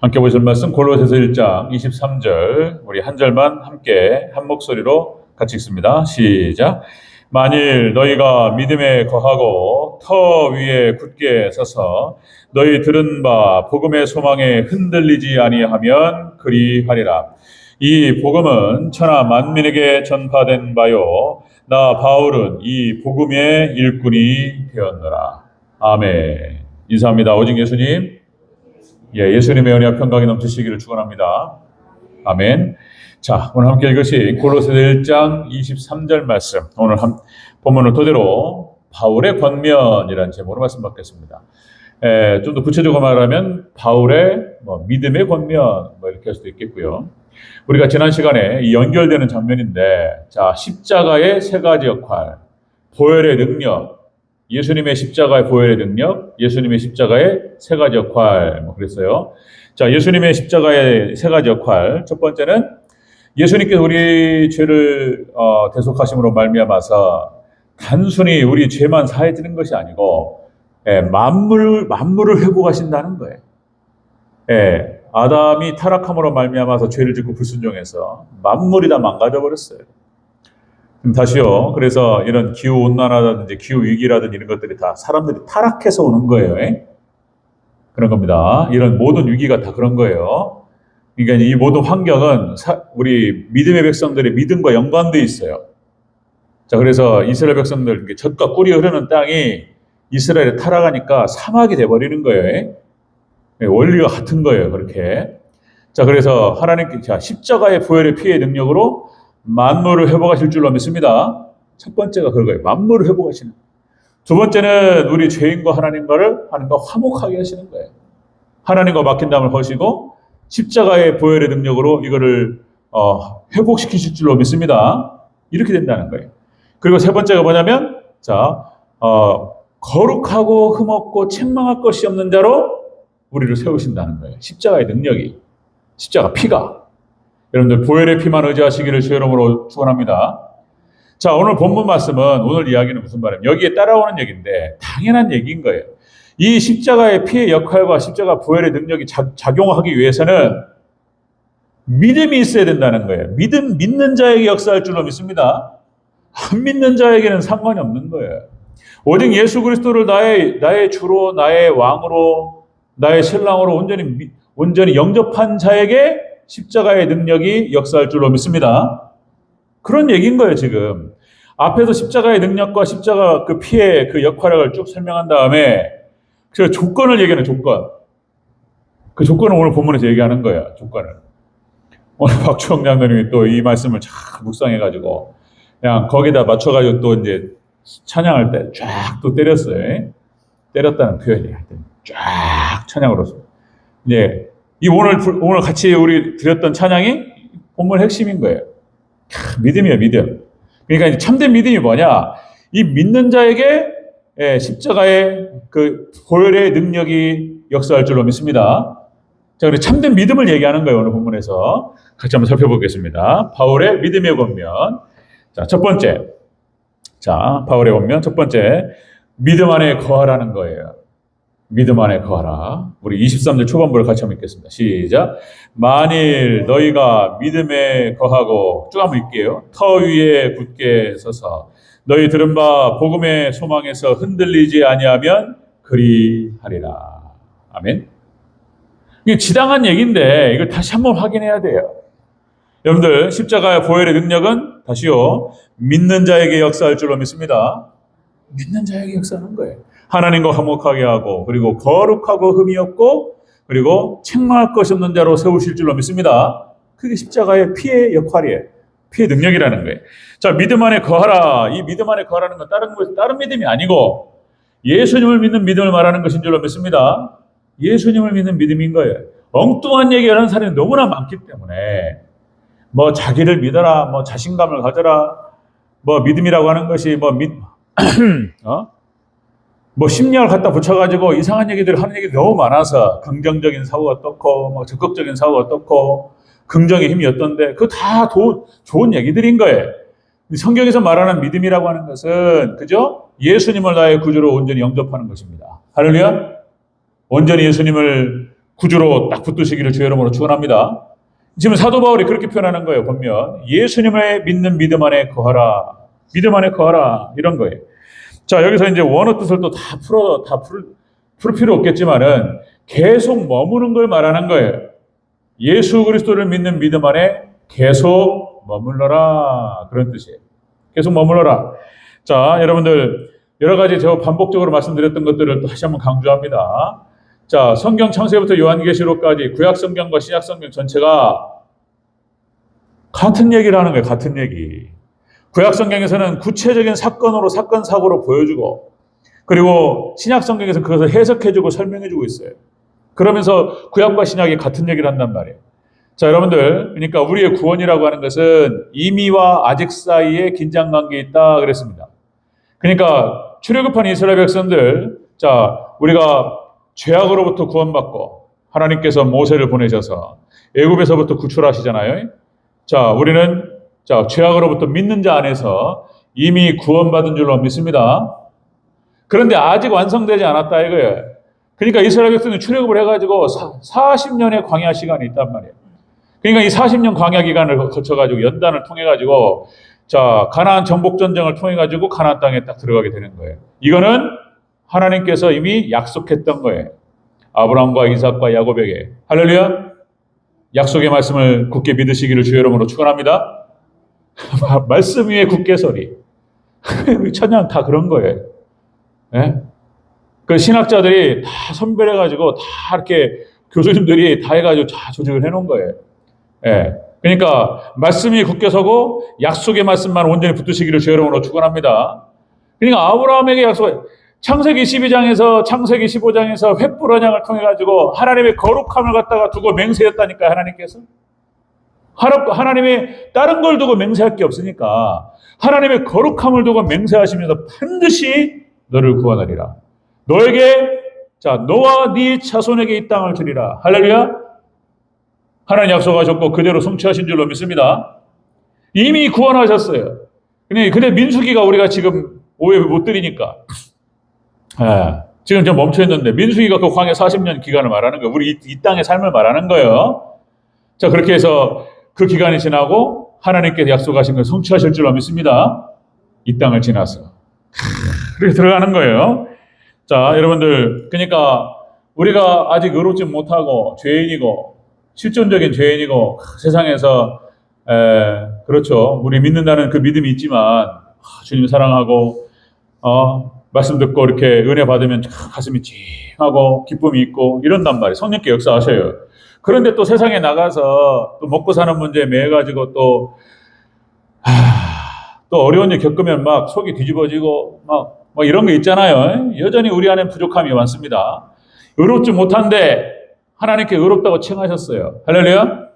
함께 보실 말씀 골로새서 1장 23절 우리 한 절만 함께 한 목소리로 같이 읽습니다. 시작. 만일 너희가 믿음에 거하고 터 위에 굳게 서서 너희 들은 바 복음의 소망에 흔들리지 아니하면 그리하리라. 이 복음은 천하 만민에게 전파된 바요 나 바울은 이 복음의 일꾼이 되었노라. 아멘. 인사합니다. 오직 예수님. 예수님의 은혜와 평강이 넘치시기를 축원합니다. 아멘. 자, 오늘 함께 읽으신 골로새서 1장 23절 말씀. 오늘 본문을 토대로 바울의 권면이라는 제목으로 말씀 받겠습니다. 좀 더 구체적으로 말하면 바울의 믿음의 권면 이렇게 할 수도 있겠고요. 우리가 지난 시간에 이 연결되는 장면인데, 자, 십자가의 세 가지 역할, 보혈의 능력, 예수님의 십자가의 보혈의 능력, 예수님의 십자가의 세 가지 역할, 그랬어요. 자, 예수님의 십자가의 세 가지 역할. 첫 번째는 예수님께서 우리 죄를 대속하심으로 말미암아서 단순히 우리 죄만 사해 주는 것이 아니고, 만물을 회복하신다는 거예요. 아담이 타락함으로 말미암아서 죄를 짓고 불순종해서 만물이 다 망가져 버렸어요. 다시요. 그래서 이런 기후 온난화라든지 기후 위기라든지 이런 것들이 다 사람들이 타락해서 오는 거예요. 그런 겁니다. 이런 모든 위기가 다 그런 거예요. 그러니까 이 모든 환경은 우리 믿음의 백성들의 믿음과 연관되어 있어요. 자, 그래서 이스라엘 백성들, 젖과 꿀이 흐르는 땅이 이스라엘에 타락하니까 사막이 돼버리는 거예요. 원리가 같은 거예요. 그렇게. 자, 그래서 하나님께 십자가의 보혈의 피의 능력으로 만물을 회복하실 줄로 믿습니다. 첫 번째가 그거예요. 만물을 회복하시는. 두 번째는 우리 죄인과 하나님과 화목하게 하시는 거예요. 하나님과 맡긴 담을 허시고 십자가의 보혈의 능력으로 이거를 회복시키실 줄로 믿습니다. 이렇게 된다는 거예요. 그리고 세 번째가 뭐냐면, 거룩하고 흠없고 책망할 것이 없는 자로 우리를 세우신다는 거예요. 십자가의 능력이, 십자가 피가. 여러분들 보혈의 피만 의지하시기를 주의 이름으로 축원합니다. 자, 오늘 본문 말씀은, 오늘 이야기는 무슨 말이에요? 여기에 따라오는 얘기인데 당연한 얘기인 거예요. 이 십자가의 피의 역할과 십자가 보혈의 능력이 작용하기 위해서는 믿음이 있어야 된다는 거예요. 믿는 자에게 역사할 줄로 믿습니다. 안 믿는 자에게는 상관이 없는 거예요. 오직 예수 그리스도를 나의 주로, 나의 왕으로, 나의 신랑으로 온전히 영접한 자에게 십자가의 능력이 역사할 줄로 믿습니다. 그런 얘기인 거예요, 지금. 앞에서 십자가의 능력과 십자가 그 피의 그 역할을 쭉 설명한 다음에 그 조건을 얘기하는 조건. 그 조건을 오늘 본문에서 얘기하는 거예요, 조건을. 오늘 박주영 장로님이 또 이 말씀을 쫙 묵상해가지고 그냥 거기다 맞춰가지고 또 이제 찬양할 때 쫙 또 때렸어요. 때렸다는 표현이에요. 쫙 찬양으로서. 이제 이 오늘 같이 우리 드렸던 찬양이 본문 핵심인 거예요. 믿음이에요, 믿음. 그러니까 이제 참된 믿음이 뭐냐? 이 믿는 자에게 십자가의 그 보혈의 능력이 역사할 줄로 믿습니다. 자, 그래서 참된 믿음을 얘기하는 거예요, 오늘 본문에서. 같이 한번 살펴보겠습니다. 바울의 믿음의 권면. 자, 첫 번째. 자, 바울의 권면. 첫 번째. 믿음 안에 거하라는 거예요. 믿음 안에 거하라. 우리 23절 초반부를 같이 한번 읽겠습니다. 시작. 만일 너희가 믿음에 거하고, 쭉 한번 읽게요. 터 위에 굳게 서서 너희 들은 바 복음의 소망에서 흔들리지 아니하면 그리하리라. 아멘. 이게 지당한 얘기인데 이걸 다시 한번 확인해야 돼요. 여러분들, 십자가의 보혈의 능력은 다시요, 믿는 자에게 역사할 줄로 믿습니다. 믿는 자에게 역사하는 거예요. 하나님과 화목하게 하고, 그리고 거룩하고 흠이 없고, 그리고 책망할 것이 없는 자로 세우실 줄로 믿습니다. 그게 십자가의 피의 역할이에요. 피의 능력이라는 거예요. 자, 믿음 안에 거하라. 이 믿음 안에 거하라는 건 다른 믿음이 아니고 예수님을 믿는 믿음을 말하는 것인 줄로 믿습니다. 예수님을 믿는 믿음인 거예요. 엉뚱한 얘기하는 사람이 너무나 많기 때문에 자기를 믿어라, 자신감을 가져라, 믿음이라고 하는 것이 심리학을 갖다 붙여가지고 이상한 얘기들을 하는 얘기가 너무 많아서 긍정적인 사고가 어떻고, 적극적인 사고가 어떻고, 긍정의 힘이 어떤데, 그거 다 좋은 얘기들인 거예요. 성경에서 말하는 믿음이라고 하는 것은, 그죠? 예수님을 나의 구주로 온전히 영접하는 것입니다. 할렐루야? 온전히 예수님을 구주로 딱 붙드시기를 주의 이름으로 축원합니다. 지금 사도 바울이 그렇게 표현하는 거예요. 보면 예수님을 믿는 믿음 안에 거하라. 믿음 안에 거하라. 이런 거예요. 자, 여기서 이제 원어 뜻을 또 풀 필요 없겠지만은 계속 머무는 걸 말하는 거예요. 예수 그리스도를 믿는 믿음 안에 계속 머물러라. 그런 뜻이에요. 계속 머물러라. 자, 여러분들 여러 가지 제가 반복적으로 말씀드렸던 것들을 또 다시 한번 강조합니다. 자, 성경 창세부터 요한계시록까지 구약 성경과 신약 성경 전체가 같은 얘기를 하는 거예요. 같은 얘기. 구약 성경에서는 구체적인 사건으로 사건 사고로 보여주고, 그리고 신약 성경에서는 그것을 해석해주고 설명해주고 있어요. 그러면서 구약과 신약이 같은 얘기를 한단 말이에요. 자, 여러분들, 그러니까 우리의 구원이라고 하는 것은 이미와 아직 사이에 긴장관계에 있다 그랬습니다. 그러니까 출애굽한 이스라엘 백성들, 자, 우리가 죄악으로부터 구원받고 하나님께서 모세를 보내셔서 애굽에서부터 구출하시잖아요. 자, 우리는 자, 죄악으로부터 믿는 자 안에서 이미 구원받은 줄로 믿습니다. 그런데 아직 완성되지 않았다 이거예요. 그러니까 이스라엘 백성이 출애굽을 해가지고 40년의 광야 시간이 있단 말이에요. 그러니까 이 40년 광야 기간을 거쳐가지고 연단을 통해가지고 자, 가나안 정복 전쟁을 통해가지고 가나안 땅에 딱 들어가게 되는 거예요. 이거는 하나님께서 이미 약속했던 거예요. 아브라함과 이삭과 야곱에게. 할렐루야. 약속의 말씀을 굳게 믿으시기를 주의 이름으로 축원합니다. 말씀 위에 굳게 서리. 천냥 다 그런 거예요. 예? 그 신학자들이 다 선별해가지고 다 이렇게 교수님들이 다 해가지고 다 조직을 해놓은 거예요. 예. 그러니까 말씀이 굳게 서고 약속의 말씀만 온전히 붙드시기를 주의 이름으로 축원합니다. 그러니까 아브라함에게 약속, 창세기 12장에서 창세기 15장에서 횃불 언약을 통해 가지고 하나님의 거룩함을 갖다가 두고 맹세했다니까. 하나님께서 하나님의 다른 걸 두고 맹세할 게 없으니까 하나님의 거룩함을 두고 맹세하시면서 반드시 너를 구원하리라. 너에게, 자, 너와 네 자손에게 이 땅을 주리라. 할렐루야. 하나님 약속하셨고 그대로 성취하신 줄로 믿습니다. 이미 구원하셨어요. 근데 민수기가 우리가 지금 오해 못 드리니까 지금 좀 멈춰있는데 민수기가 그 광야 40년 기간을 말하는 거예요. 우리 이 땅의 삶을 말하는 거예요. 자, 그렇게 해서 그 기간이 지나고 하나님께서 약속하신 걸 성취하실 줄로 믿습니다. 이 땅을 지나서 그렇게 들어가는 거예요. 자, 여러분들, 그러니까 우리가 아직 의롭지 못하고 죄인이고 실존적인 죄인이고 세상에서 그렇죠. 우리 믿는다는 그 믿음이 있지만 주님 사랑하고 말씀 듣고 이렇게 은혜 받으면 가슴이 찡하고 기쁨이 있고 이런단 말이에요. 성령께 역사하셔요. 그런데 또 세상에 나가서 또 먹고 사는 문제에 매여가지고 또 어려운 일 겪으면 막 속이 뒤집어지고 막 이런 게 있잖아요. 여전히 우리 안에 부족함이 많습니다. 의롭지 못한데 하나님께 의롭다고 칭하셨어요. 할렐루야.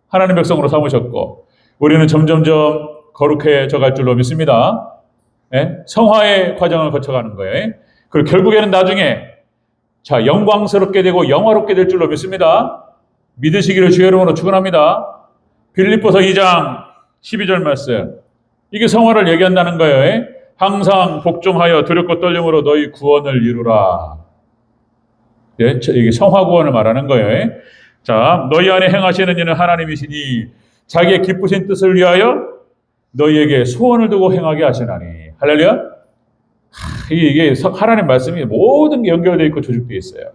하나님 백성으로 삼으셨고 우리는 점점점 거룩해져 갈 줄로 믿습니다. 예? 성화의 과정을 거쳐가는 거예요. 그리고 결국에는 나중에 자, 영광스럽게 되고 영화롭게 될 줄로 믿습니다. 믿으시기를 주의 이름으로 축원합니다. 빌립보서 2장 12절 말씀. 이게 성화를 얘기한다는 거예요. 예? 항상 복종하여 두렵고 떨림으로 너희 구원을 이루라. 예? 이게 성화 구원을 말하는 거예요. 예? 자, 너희 안에 행하시는 이는 하나님이시니 자기의 기쁘신 뜻을 위하여 너희에게 소원을 두고 행하게 하시나니. 할렐루야. 이게 하나님 말씀이 모든 게 연결되어 있고 조직되어 있어요.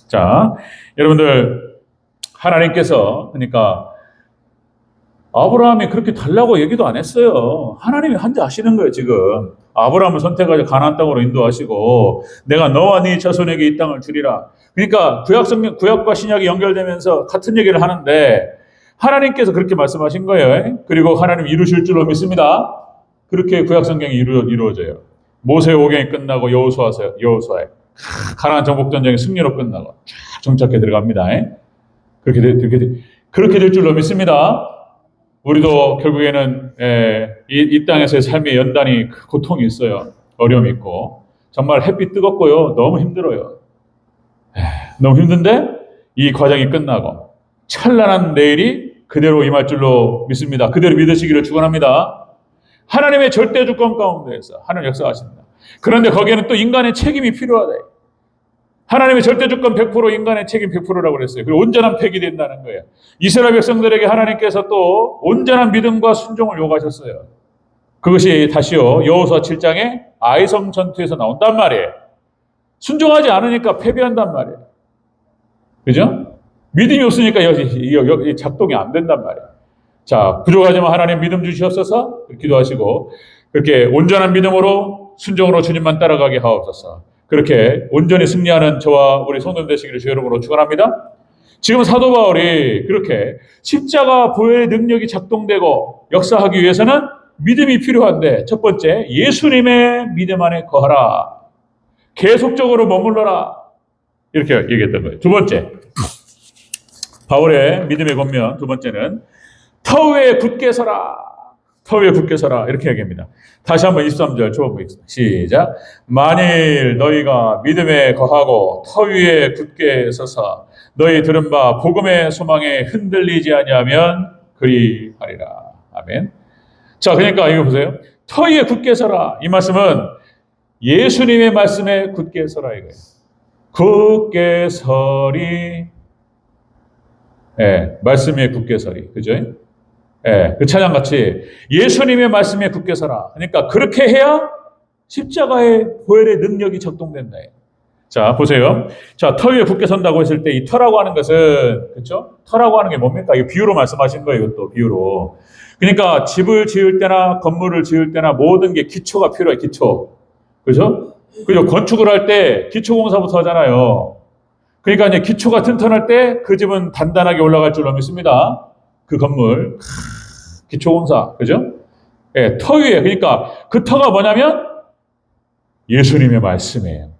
자, 여러분들, 하나님께서 그러니까 아브라함이 그렇게 달라고 얘기도 안 했어요. 하나님이 한자 하시는 거예요. 지금 아브라함을 선택하여 가나안 땅으로 인도하시고 내가 너와 네 자손에게 이 땅을 주리라. 그러니까 구약과 신약이 연결되면서 같은 얘기를 하는데 하나님께서 그렇게 말씀하신 거예요. 그리고 하나님 이루실 줄로 믿습니다. 그렇게 구약 성경이 이루어져요. 모세 오경이 끝나고 여호수아에 가나안 정복 전쟁이 승리로 끝나고 쫙 정착해 들어갑니다. 그렇게 될 줄로 믿습니다. 우리도 결국에는 이 땅에서의 삶의 연단이 고통이 있어요. 어려움이 있고 정말 햇빛 뜨겁고요. 너무 힘들어요. 너무 힘든데 이 과정이 끝나고 찬란한 내일이 그대로 임할 줄로 믿습니다. 그대로 믿으시기를 축원합니다. 하나님의 절대 주권 가운데에서 하나님 역사하십니다. 그런데 거기에는 또 인간의 책임이 필요하다. 하나님의 절대주권 100%, 인간의 책임 100%라고 그랬어요. 그리고 온전한 폐기 된다는 거예요. 이스라엘 백성들에게 하나님께서 또 온전한 믿음과 순종을 요구하셨어요. 그것이 다시요 여호수아 7장에 아이성 전투에서 나온단 말이에요. 순종하지 않으니까 패배한단 말이에요. 그죠? 믿음이 없으니까 여기 작동이 안 된단 말이에요. 자, 부족하지만 하나님 믿음 주시옵소서 기도하시고 그렇게 온전한 믿음으로 순종으로 주님만 따라가게 하옵소서. 그렇게 온전히 승리하는 저와 우리 성도님 되시기를 주 여러분으로 축원합니다. 지금 사도 바울이 그렇게 십자가 보혈의 능력이 작동되고 역사하기 위해서는 믿음이 필요한데 첫 번째 예수님의 믿음 안에 거하라. 계속적으로 머물러라. 이렇게 얘기했던 거예요. 두 번째 바울의 믿음의 권면 두 번째는 터 위에 굳게 서라. 터 위에 굳게 서라. 이렇게 얘기합니다. 다시 한번 23절 줘보겠습니다. 시작. 만일 너희가 믿음에 거하고 터 위에 굳게 서서 너희 들은 바 복음의 소망에 흔들리지 아니하면 그리하리라. 아멘. 자, 그러니까 이거 보세요. 터 위에 굳게 서라. 이 말씀은 예수님의 말씀에 굳게 서라 이거예요. 굳게 서리. 예, 말씀에 굳게 서리. 그죠? 예, 그 찬양같이 예수님의 말씀에 굳게 서라. 그러니까 그렇게 해야 십자가의 보혈의 능력이 작동된다. 자, 보세요. 자, 터 위에 굳게 선다고 했을 때 이 터라고 하는 것은, 그렇죠? 터라고 하는 게 뭡니까? 이거 비유로 말씀하신 거예요. 이것도 비유로. 그러니까 집을 지을 때나 건물을 지을 때나 모든 게 기초가 필요해. 기초. 그죠? 그죠? 건축을 할 때 기초공사부터 하잖아요. 그러니까 이제 기초가 튼튼할 때 그 집은 단단하게 올라갈 줄로 믿습니다. 그 건물. 기초공사. 그죠? 예, 터 위에. 그러니까 그 터가 뭐냐면 예수님의 말씀이에요.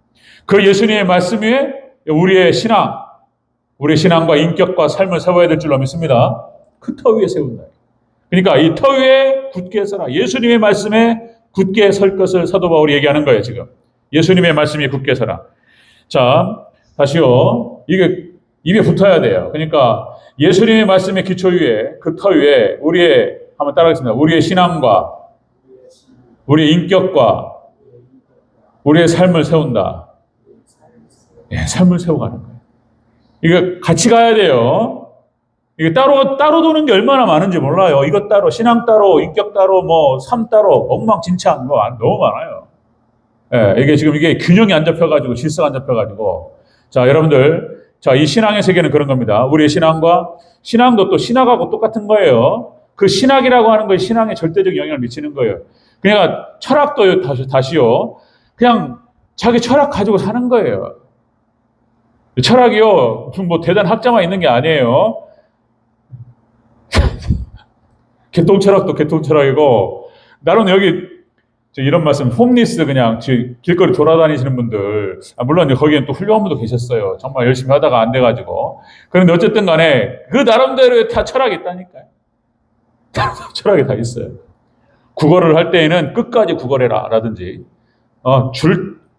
그 예수님의 말씀 위에 우리의 신앙과 인격과 삶을 세워야 될 줄로 믿습니다. 그 터 위에 세운다. 그러니까 이 터 위에 굳게 서라. 예수님의 말씀에 굳게 설 것을 사도 바울이 얘기하는 거예요, 지금. 예수님의 말씀에 굳게 서라. 자, 다시요. 이게 입에 붙어야 돼요. 그러니까 예수님의 말씀의 기초 위에, 그 터 위에 우리의, 한번 따라하겠습니다. 우리의 신앙과 우리의 인격과 우리의 삶을 세운다. 예, 삶을 세워가는 거예요. 이거 같이 가야 돼요. 이게 따로 도는 게 얼마나 많은지 몰라요. 이것 따로, 신앙 따로, 인격 따로, 삶 따로, 엉망진창, 너무 많아요. 예, 이게 균형이 안 잡혀가지고, 질서가 안 잡혀가지고. 자, 여러분들. 자, 이 신앙의 세계는 그런 겁니다. 우리의 신앙도 또 신학하고 똑같은 거예요. 그 신학이라고 하는 것이 신앙에 절대적 영향을 미치는 거예요. 그러니까 철학도 다시요. 그냥 자기 철학 가지고 사는 거예요. 철학이요. 대단한 학자만 있는 게 아니에요. 개똥철학도 개똥철학이고, 나는 여기 이런 말씀, 홈리스 그냥 길거리 돌아다니시는 분들, 물론 거기엔 또 훌륭한 분도 계셨어요. 정말 열심히 하다가 안 돼가지고. 그런데 어쨌든 간에 그 나름대로의 다 철학이 있다니까요. 철학이 다 있어요. 국어를 할 때에는 끝까지 국어해라 라든지,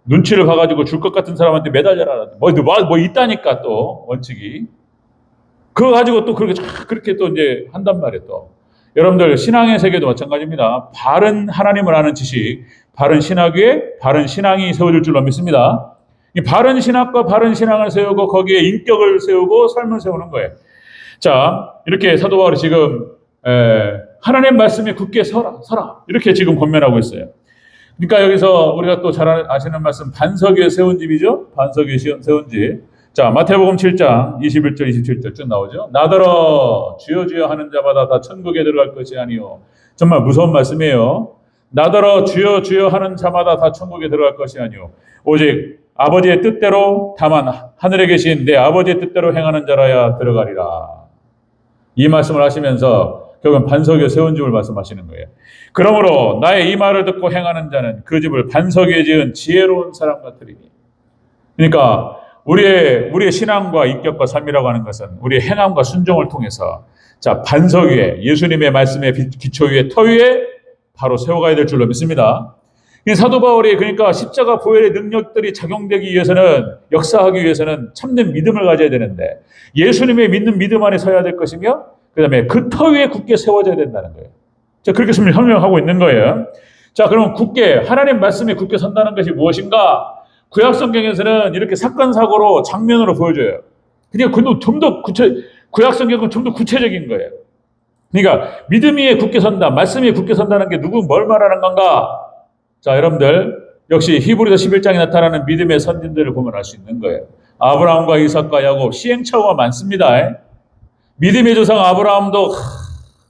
눈치를 봐가지고 줄 것 같은 사람한테 매달려라 라든지, 뭐 있다니까 또, 원칙이. 그거 가지고 또 그렇게 또 이제 한단 말이에요 또. 여러분들 신앙의 세계도 마찬가지입니다. 바른 하나님을 아는 지식, 바른 신학 위에 바른 신앙이 세워질 줄로 믿습니다. 이 바른 신학과 바른 신앙을 세우고 거기에 인격을 세우고 삶을 세우는 거예요. 자, 이렇게 사도 바울이 지금 하나님 말씀에 굳게 서라 이렇게 지금 권면하고 있어요. 그러니까 여기서 우리가 또 잘 아시는 말씀, 반석 위에 세운 집이죠. 반석 위에 세운 집. 자, 마태복음 7장 21절 27절 쭉 나오죠. 나더러 주여 주여 하는 자마다 다 천국에 들어갈 것이 아니요. 정말 무서운 말씀이에요. 나더러 주여 주여 하는 자마다 다 천국에 들어갈 것이 아니요. 오직 아버지의 뜻대로, 다만 하늘에 계신 내 아버지의 뜻대로 행하는 자라야 들어가리라. 이 말씀을 하시면서 결국은 반석 위에 세운 집을 말씀하시는 거예요. 그러므로 나의 이 말을 듣고 행하는 자는 그 집을 반석 위에 지은 지혜로운 사람 같으리니. 그러니까 우리의 신앙과 인격과 삶이라고 하는 것은 우리의 행함과 순종을 통해서, 자, 반석 위에, 예수님의 말씀의 기초 위에, 터 위에 바로 세워가야 될 줄로 믿습니다. 이 사도 바울이 그러니까 십자가 보혈의 능력들이 작용되기 위해서는, 역사하기 위해서는 참된 믿음을 가져야 되는데, 예수님의 믿는 믿음 안에 서야 될 것이며, 그 다음에 그 터 위에 굳게 세워져야 된다는 거예요. 자, 그렇게 설명하고 있는 거예요. 자, 그럼 하나님 말씀에 굳게 선다는 것이 무엇인가? 구약 성경에서는 이렇게 사건 사고로 장면으로 보여줘요. 그러니까 구약 성경은 좀 더 구체적인 거예요. 그러니까 믿음 위에 굳게 선다, 말씀 위에 굳게 선다는 게 뭘 말하는 건가? 자, 여러분들 역시 히브리서 11장에 나타나는 믿음의 선진들을 보면 알 수 있는 거예요. 아브라함과 이삭과 야곱 시행착오가 많습니다. 믿음의 조상 아브라함도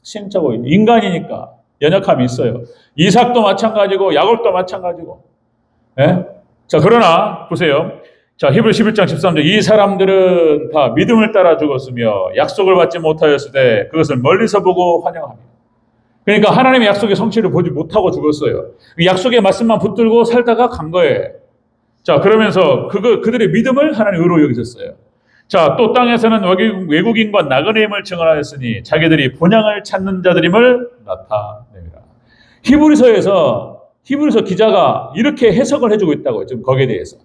시행착오, 인간이니까 연약함이 있어요. 이삭도 마찬가지고 야곱도 마찬가지고. 예? 자, 그러나 보세요. 자, 히브리 11장 13절 이 사람들은 다 믿음을 따라 죽었으며 약속을 받지 못하였을 때 그것을 멀리서 보고 환영합니다. 그러니까 하나님의 약속의 성취를 보지 못하고 죽었어요. 약속의 말씀만 붙들고 살다가 간 거예요. 자, 그러면서 그들의 믿음을 하나님 의로 여기셨어요. 자, 또 땅에서는 외국인과 나그네임을 증언하였으니 자기들이 본향을 찾는 자들임을 나타냅니다. 히브리서 기자가 이렇게 해석을 해주고 있다고요. 지금 거기에 대해서.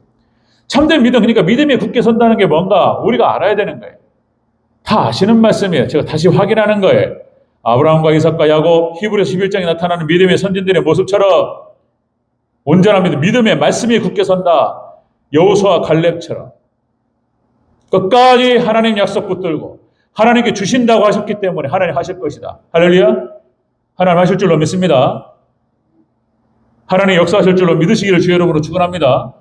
참된 믿음, 그러니까 믿음에 굳게 선다는 게 뭔가 우리가 알아야 되는 거예요. 다 아시는 말씀이에요. 제가 다시 확인하는 거예요. 아브라함과 이삭과 야곱, 히브리서 11장에 나타나는 믿음의 선진들의 모습처럼 온전한 믿음의 말씀에 굳게 선다. 여호수아 갈렙처럼 끝까지 하나님 약속 붙들고 하나님께 주신다고 하셨기 때문에 하나님 하실 것이다. 할렐루야. 하나님 하실 줄로 믿습니다. 하나님 역사하실 줄로 믿으시기를 주의 이름으로 축원합니다.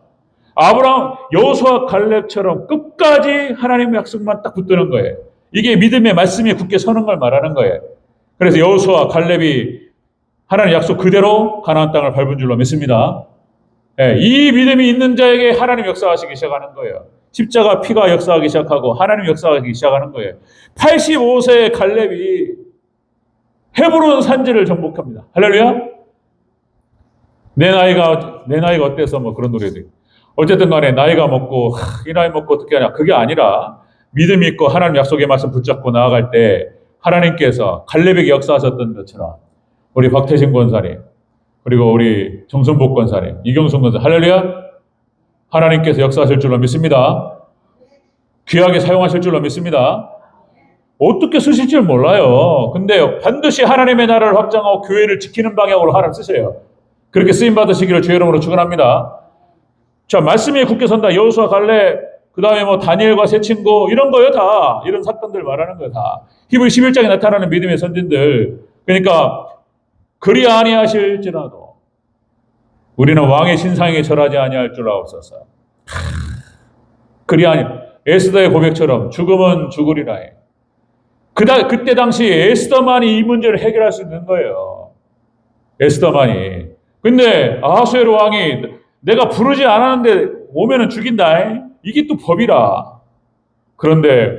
여호수아 갈렙처럼 끝까지 하나님의 약속만 딱 붙드는 거예요. 이게 믿음의 말씀에 굳게 서는 걸 말하는 거예요. 그래서 여호수아 갈렙이 하나님의 약속 그대로 가나안 땅을 밟은 줄로 믿습니다. 이 믿음이 있는 자에게 하나님 역사하시기 시작하는 거예요. 십자가 피가 역사하기 시작하고 하나님 역사하기 시작하는 거예요. 85세의 갈렙이 헤브론 산지를 정복합니다. 할렐루야. 내 나이가 어때서 뭐 그런 노래도 있고. 어쨌든 간에 나이가 먹고 이 나이 먹고 어떻게 하냐. 그게 아니라 믿음이 있고 하나님 약속의 말씀 붙잡고 나아갈 때 하나님께서 갈렙에게 역사하셨던 것처럼 우리 박태신 권사님 그리고 우리 정선복 권사님 이경순 권사님 할렐루야. 하나님께서 역사하실 줄로 믿습니다. 귀하게 사용하실 줄로 믿습니다. 어떻게 쓰실 줄 몰라요. 근데 반드시 하나님의 나라를 확장하고 교회를 지키는 방향으로 하나님 쓰세요. 그렇게 쓰임 받으시기를 주의 이름으로 축원합니다. 자, 말씀에 굳게 선다. 여호수아 갈렙, 그 다음에 뭐 다니엘과 세 친구 이런 거요 다. 이런 사건들 말하는 거요 다. 히브리 11장에 나타나는 믿음의 선진들. 그러니까 그리 아니하실지라도 우리는 왕의 신상에 절하지 아니할 줄 아옵소서. 그리 아니. 에스더의 고백처럼 죽음은 죽으리라 해. 그때 당시 에스더만이 이 문제를 해결할 수 있는 거예요. 에스더만이. 근데 아하수에로 왕이 내가 부르지 않았는데 오면은 죽인다. 이게 또 법이라. 그런데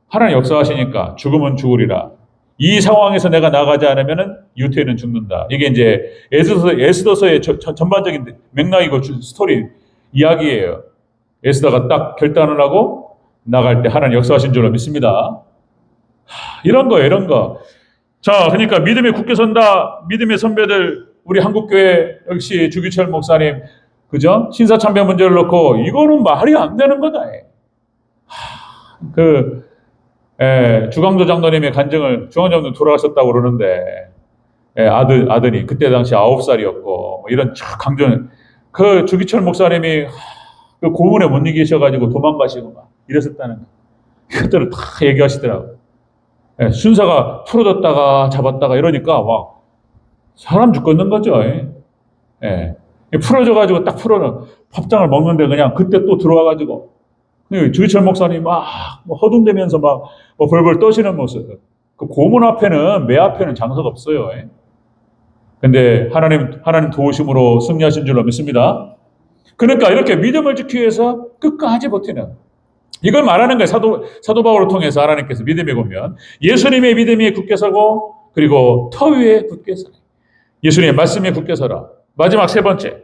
하나님 역사하시니까 죽으면 죽으리라. 이 상황에서 내가 나가지 않으면은 유태인은 죽는다. 이게 이제 에스더서의 전반적인 맥락이고 스토리 이야기예요. 에스더가 딱 결단을 하고 나갈 때 하나님 역사하신 줄로 믿습니다. 이런 거. 자, 그러니까 믿음에 굳게 선다. 믿음의 선배들, 우리 한국교회 역시 주기철 목사님, 그죠? 신사참배 문제를 놓고 이거는 말이 안 되는 거다. 주강조 장로님의 간증을 주강조 장로님 돌아가셨다고 그러는데 아들이 그때 당시 9살이었고 뭐 이런 강정 그 주기철 목사님이 그 고문에 못 이기셔가지고 도망가시고 막 이랬었다는 거. 그때를 다 얘기하시더라고요. 순사가 풀어졌다가 잡았다가 이러니까 막 사람 죽겠는 거죠. 풀어져가지고 딱 풀어는 밥장을 먹는데 그냥 그때 또 들어와가지고 주기철 목사님 막 허둥대면서 막 벌벌 떠시는 모습. 그 고문 앞에는 매 앞에는 장사가 없어요. 근데 하나님 도우심으로 승리하신 줄로 믿습니다. 그러니까 이렇게 믿음을 지키기 위해서 끝까지 버티는 이걸 말하는 거예요. 사도 바울을 통해서 하나님께서 믿음에 보면 예수님의 믿음에 굳게 서고 그리고 터 위에 굳게 서라. 예수님의 말씀에 굳게 서라. 마지막 세 번째.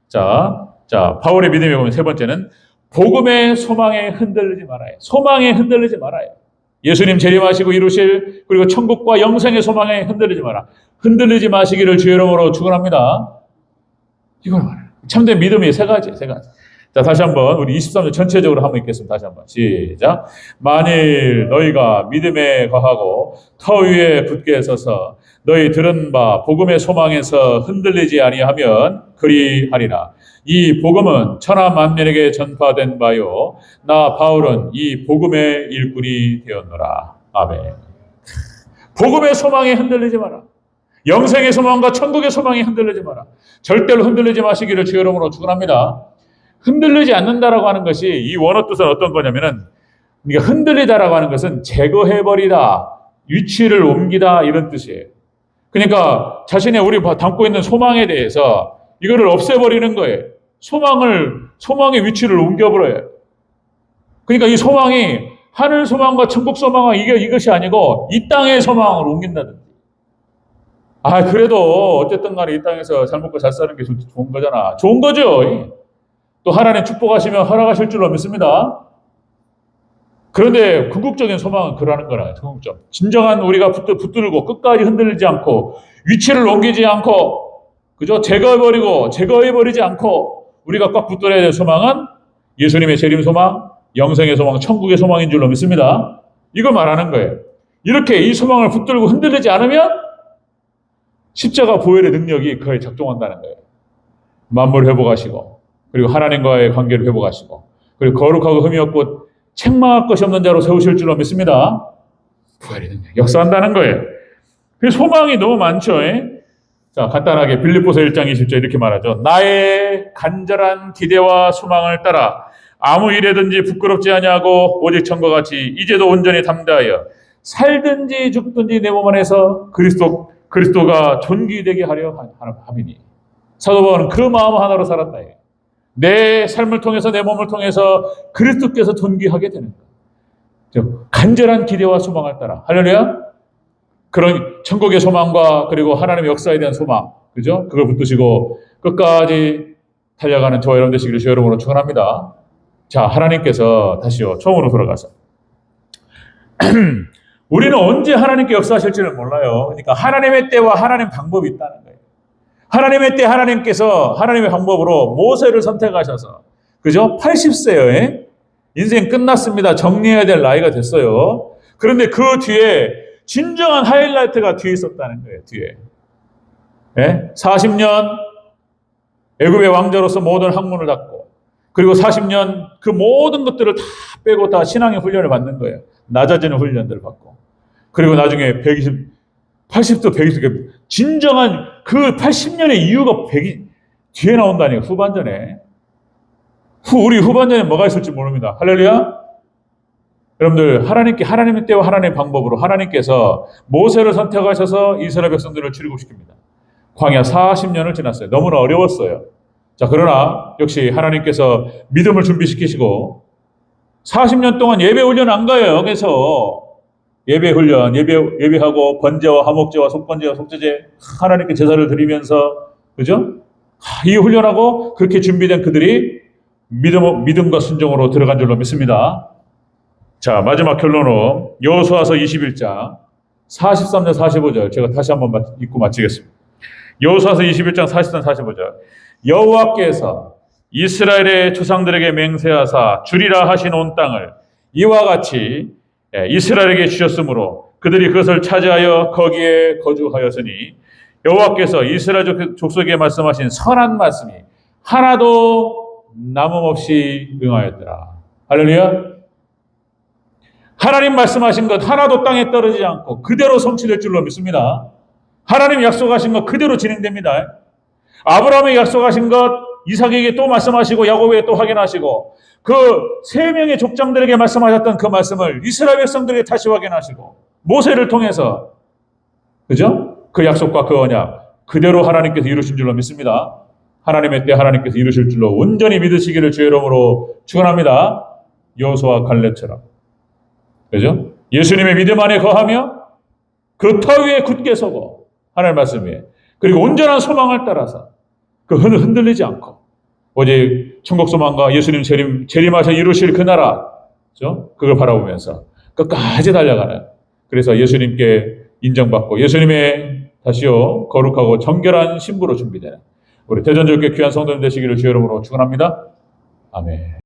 자, 바울의 믿음에 보면 세 번째는 복음의 소망에 흔들리지 말아요. 소망에 흔들리지 말아요. 예수님 재림하시고 이루실 그리고 천국과 영생의 소망에 흔들리지 마라. 흔들리지 마시기를 주의 이름으로 축원합니다. 이걸 말해요. 참된 믿음이 세 가지. 자, 다시 한번 우리 23절 전체적으로 한번 읽겠습니다. 다시 한번 시작. 만일 너희가 믿음에 거하고 터 위에 굳게 서서 너희 들은 바 복음의 소망에서 흔들리지 아니하면 그리하리라. 이 복음은 천하 만민에게 전파된 바요 나 바울은 이 복음의 일꾼이 되었노라. 아멘. 복음의 소망에 흔들리지 마라. 영생의 소망과 천국의 소망에 흔들리지 마라. 절대로 흔들리지 마시기를 주의 이름으로 축원합니다. 흔들리지 않는다라고 하는 것이 이 원어 뜻은 어떤 거냐면은 그러니까 흔들리다라고 하는 것은 제거해버리다, 위치를 옮기다 이런 뜻이에요. 그러니까 자신의 우리 담고 있는 소망에 대해서 이거를 없애버리는 거예요. 소망의 위치를 옮겨버려요. 그러니까 이 소망이 하늘 소망과 천국 소망은 이것이 아니고 이 땅의 소망으로 옮긴다든지. 그래도 어쨌든 간에 이 땅에서 잘 먹고 잘 사는 게 좋은 거잖아. 좋은 거죠. 또 하나님 축복하시면 허락하실 줄로 믿습니다. 그런데 궁극적인 소망은 그러는 거라. 궁극적. 진정한 우리가 붙들고 끝까지 흔들리지 않고 위치를 옮기지 않고 그죠? 제거해버리지 않고 우리가 꽉 붙들어야 될 소망은 예수님의 재림 소망, 영생의 소망, 천국의 소망인 줄로 믿습니다. 이거 말하는 거예요. 이렇게 이 소망을 붙들고 흔들리지 않으면 십자가 보혈의 능력이 그에 작동한다는 거예요. 만물을 회복하시고 그리고 하나님과의 관계를 회복하시고 그리고 거룩하고 흠이 없고 책망할 것이 없는 자로 세우실 줄로 믿습니다. 부활의 능력 역사한다는 거예요. 그 소망이 너무 많죠. 자, 간단하게 빌립보서 1장 20절 이렇게 말하죠. 나의 간절한 기대와 소망을 따라 아무 일에든지 부끄럽지 아니하고 오직 전과 같이 이제도 온전히 담대하여 살든지 죽든지 내 몸 안에서 그리스도가 존귀되게 하려 함이니. 사도 바울은 그 마음 하나로 살았다. 내 삶을 통해서 내 몸을 통해서 그리스도께서 존귀하게 되는 거예요. 간절한 기대와 소망을 따라. 할렐루야. 그런 천국의 소망과 그리고 하나님의 역사에 대한 소망, 그죠? 그걸 붙드시고 끝까지 달려가는 저와 여러분 되시기를 주의 이름으로 축원합니다. 자, 하나님께서 다시요 처음으로 돌아가서 우리는 언제 하나님께 역사하실지를 몰라요. 그러니까 하나님의 때와 하나님 방법이 있다는 거예요. 하나님의 때 하나님께서 하나님의 방법으로 모세를 선택하셔서 그죠? 80세에 인생 끝났습니다. 정리해야 될 나이가 됐어요. 그런데 그 뒤에 진정한 하이라이트가 뒤에 있었다는 거예요. 뒤에 40년 애굽의 왕자로서 모든 학문을 닫고 그리고 40년 그 모든 것들을 다 빼고 다 신앙의 훈련을 받는 거예요. 낮아지는 훈련들을 받고 그리고 나중에 80도 120도 진정한 그 80년의 이유가 뒤에 나온다니까. 후반전에 우리 후반전에 뭐가 있을지 모릅니다. 할렐루야. 여러분들 하나님의 때와 하나님의 방법으로 하나님께서 모세를 선택하셔서 이스라엘 백성들을 출애굽시킵니다. 광야 40년을 지났어요. 너무나 어려웠어요. 자, 그러나 역시 하나님께서 믿음을 준비시키시고 40년 동안 예배 훈련 안 가요. 그래서 예배 훈련, 예배하고 번제와 화목제와 속번제와 속죄제 하나님께 제사를 드리면서 그죠? 이 훈련하고 그렇게 준비된 그들이 믿음과 순종으로 들어간 줄로 믿습니다. 자, 마지막 결론은 여호수아서 21장 43절 45절 제가 다시 한번 읽고 마치겠습니다. 여호수아서 21장 43, 45절 여호와께서 이스라엘의 조상들에게 맹세하사 주리라 하신 온 땅을 이와 같이 이스라엘에게 주셨으므로 그들이 그것을 차지하여 거기에 거주하였으니 여호와께서 이스라엘 족속에게 말씀하신 선한 말씀이 하나도 남음없이 응하였더라. 할렐루야. 하나님 말씀하신 것 하나도 땅에 떨어지지 않고 그대로 성취될 줄로 믿습니다. 하나님 약속하신 것 그대로 진행됩니다. 아브라함에게 약속하신 것 이삭에게 또 말씀하시고 야곱에게 또 확인하시고 그 세 명의 족장들에게 말씀하셨던 그 말씀을 이스라엘 백성들에게 다시 확인하시고 모세를 통해서 그죠? 그 약속과 그 언약 그대로 하나님께서 이루신 줄로 믿습니다. 하나님의 때 하나님께서 이루실 줄로 온전히 믿으시기를 주의 이름으로 축원합니다. 여호수아 갈렙처럼 그죠? 예수님의 믿음 안에 거하며 그 터 위에 굳게 서고 하나님의 말씀 위에 그리고 온전한 소망을 따라서 그 흔들리지 않고 오직 천국 소망과 예수님 재림하셔 이루실 그 나라 그죠? 그걸 바라보면서 끝까지 달려가는 그래서 예수님께 인정받고 예수님의 다시요 거룩하고 정결한 신부로 준비되는 우리 대전절교 귀한 성도님 되시기를 주의 이름으로 축원합니다. 아멘.